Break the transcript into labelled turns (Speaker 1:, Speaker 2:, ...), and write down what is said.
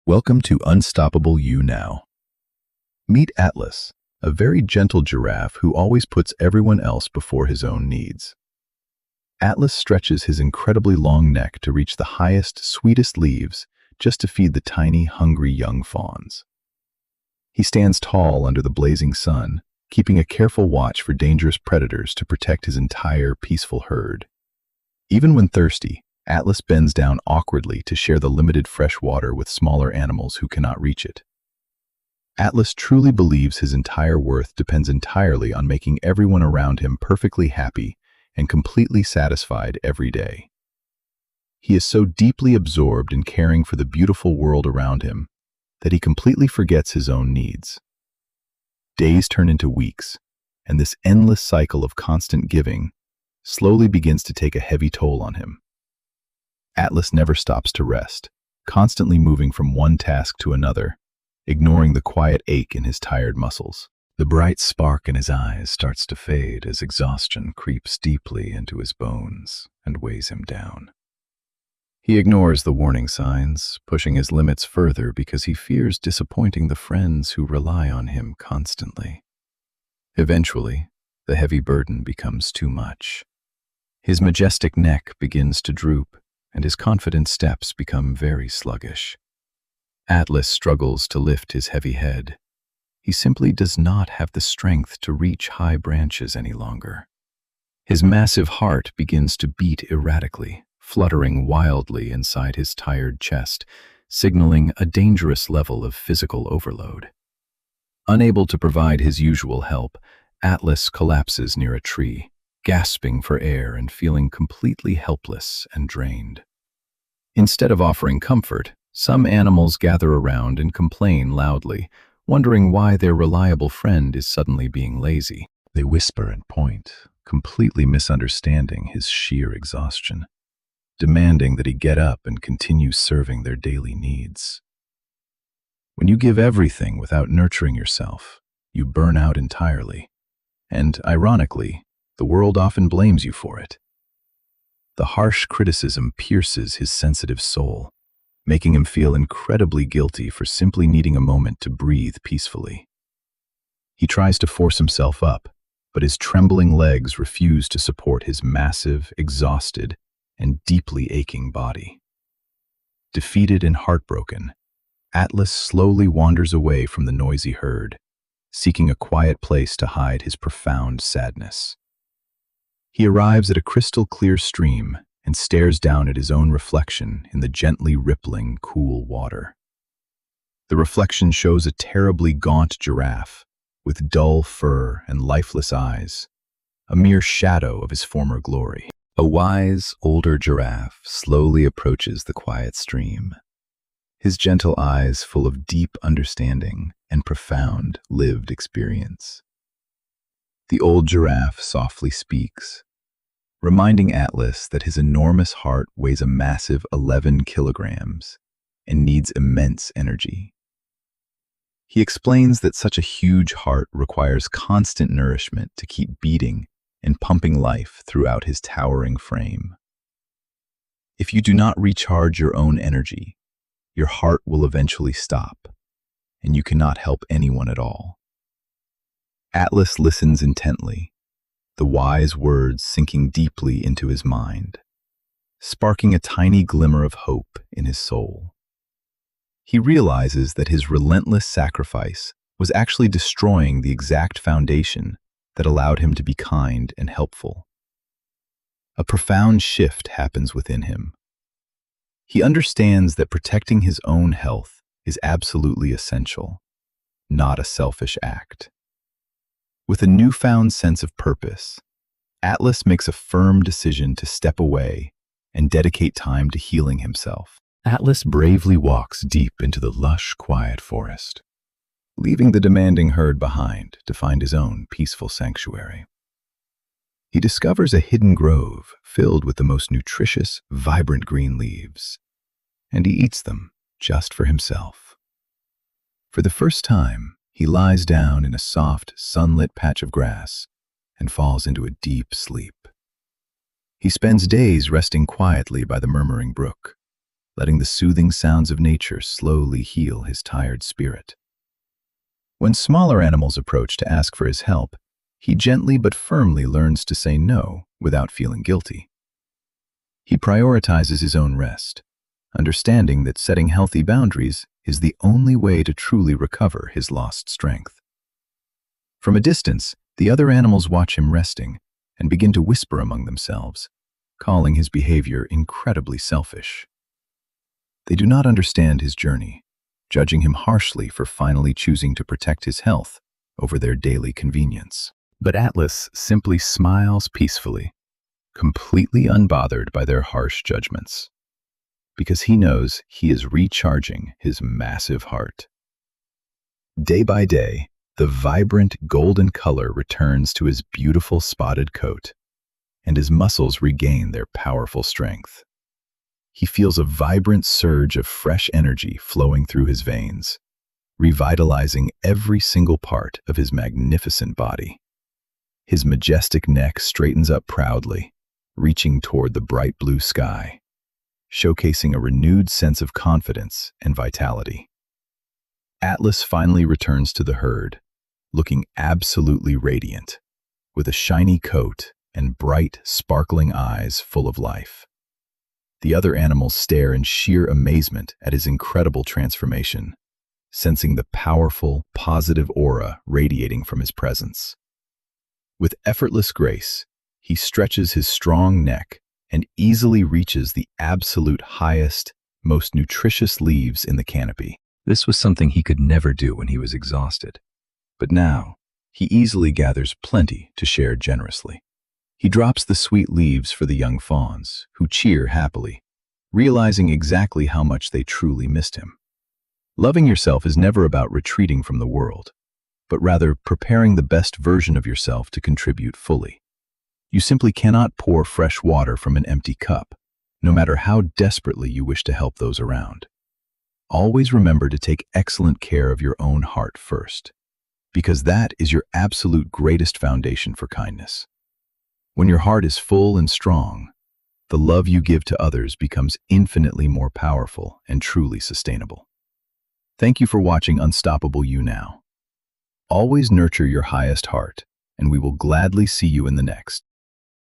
Speaker 1: Welcome to Unstoppable You Now. Meet Atlas, a very gentle giraffe who always puts everyone else before his own needs. Atlas stretches his incredibly long neck to reach the highest, sweetest leaves just to feed the tiny, hungry young fawns. He stands tall under the blazing sun, keeping a careful watch for dangerous predators to protect his entire peaceful herd. Even when thirsty, Atlas bends down awkwardly to share the limited fresh water with smaller animals who cannot reach it. Atlas truly believes his entire worth depends entirely on making everyone around him perfectly happy and completely satisfied every day. He is so deeply absorbed in caring for the beautiful world around him that he completely forgets his own needs. Days turn into weeks, and this endless cycle of constant giving slowly begins to take a heavy toll on him. Atlas never stops to rest, constantly moving from one task to another, ignoring the quiet ache in his tired muscles. The bright spark in his eyes starts to fade as exhaustion creeps deeply into his bones and weighs him down. He ignores the warning signs, pushing his limits further because he fears disappointing the friends who rely on him constantly. Eventually, the heavy burden becomes too much. His majestic neck begins to droop, and his confident steps become very sluggish. Atlas struggles to lift his heavy head. He simply does not have the strength to reach high branches any longer. His massive heart begins to beat erratically, fluttering wildly inside his tired chest, signaling a dangerous level of physical overload. Unable to provide his usual help, Atlas collapses near a tree, gasping for air and feeling completely helpless and drained. Instead of offering comfort, some animals gather around and complain loudly, wondering why their reliable friend is suddenly being lazy. They whisper and point, completely misunderstanding his sheer exhaustion, demanding that he get up and continue serving their daily needs. When you give everything without nurturing yourself, you burn out entirely, and ironically, the world often blames you for it. The harsh criticism pierces his sensitive soul, making him feel incredibly guilty for simply needing a moment to breathe peacefully. He tries to force himself up, but his trembling legs refuse to support his massive, exhausted, and deeply aching body. Defeated and heartbroken, Atlas slowly wanders away from the noisy herd, seeking a quiet place to hide his profound sadness. He arrives at a crystal-clear stream and stares down at his own reflection in the gently rippling, cool water. The reflection shows a terribly gaunt giraffe with dull fur and lifeless eyes, a mere shadow of his former glory. A wise, older giraffe slowly approaches the quiet stream, his gentle eyes full of deep understanding and profound lived experience. The old giraffe softly speaks, reminding Atlas that his enormous heart weighs a massive 11 kilograms and needs immense energy. He explains that such a huge heart requires constant nourishment to keep beating and pumping life throughout his towering frame. If you do not recharge your own energy, your heart will eventually stop, and you cannot help anyone at all. Atlas listens intently, the wise words sinking deeply into his mind, sparking a tiny glimmer of hope in his soul. He realizes that his relentless sacrifice was actually destroying the exact foundation that allowed him to be kind and helpful. A profound shift happens within him. He understands that protecting his own health is absolutely essential, not a selfish act. With a newfound sense of purpose, Atlas makes a firm decision to step away and dedicate time to healing himself. Atlas bravely walks deep into the lush, quiet forest, leaving the demanding herd behind to find his own peaceful sanctuary. He discovers a hidden grove filled with the most nutritious, vibrant green leaves, and he eats them just for himself. For the first time, he lies down in a soft, sunlit patch of grass and falls into a deep sleep. He spends days resting quietly by the murmuring brook, letting the soothing sounds of nature slowly heal his tired spirit. When smaller animals approach to ask for his help, he gently but firmly learns to say no without feeling guilty. He prioritizes his own rest, understanding that setting healthy boundaries is the only way to truly recover his lost strength. From a distance, the other animals watch him resting and begin to whisper among themselves, calling his behavior incredibly selfish. They do not understand his journey, judging him harshly for finally choosing to protect his health over their daily convenience. But Atlas simply smiles peacefully, completely unbothered by their harsh judgments, because he knows he is recharging his massive heart. Day by day, the vibrant golden color returns to his beautiful spotted coat, and his muscles regain their powerful strength. He feels a vibrant surge of fresh energy flowing through his veins, revitalizing every single part of his magnificent body. His majestic neck straightens up proudly, reaching toward the bright blue sky, showcasing a renewed sense of confidence and vitality. Atlas finally returns to the herd, looking absolutely radiant, with a shiny coat and bright, sparkling eyes full of life. The other animals stare in sheer amazement at his incredible transformation, sensing the powerful, positive aura radiating from his presence. With effortless grace, he stretches his strong neck and easily reaches the absolute highest, most nutritious leaves in the canopy. This was something he could never do when he was exhausted. But now, he easily gathers plenty to share generously. He drops the sweet leaves for the young fawns, who cheer happily, realizing exactly how much they truly missed him. Loving yourself is never about retreating from the world, but rather preparing the best version of yourself to contribute fully. You simply cannot pour fresh water from an empty cup, no matter how desperately you wish to help those around. Always remember to take excellent care of your own heart first, because that is your absolute greatest foundation for kindness. When your heart is full and strong, the love you give to others becomes infinitely more powerful and truly sustainable. Thank you for watching Unstoppable You Now. Always nurture your highest heart, and we will gladly see you in the next.